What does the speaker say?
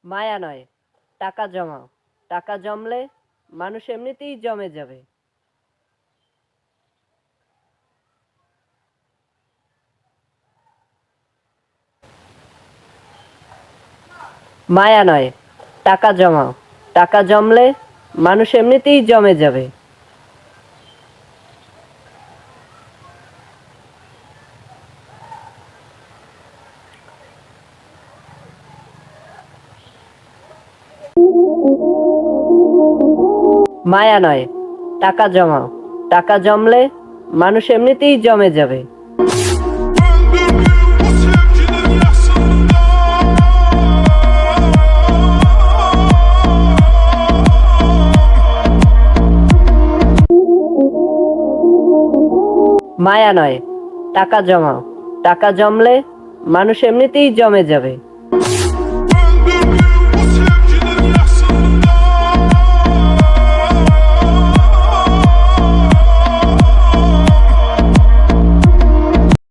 মায়া নয়, টাকা জমাও। টাকা জমলে মানুষ এমনিতেই জমে যাবে। মায়া নয়, টাকা জমাও। টাকা জমলে মানুষ এমনিতেই জমে যাবে। মায়া নয়, টাকা জমাও। টাকা জমলে মানুষ এমনিতেই জমে যাবে। মায়া নয়, টাকা জমাও। টাকা জমলে মানুষ এমনিতেই জমে যাবে।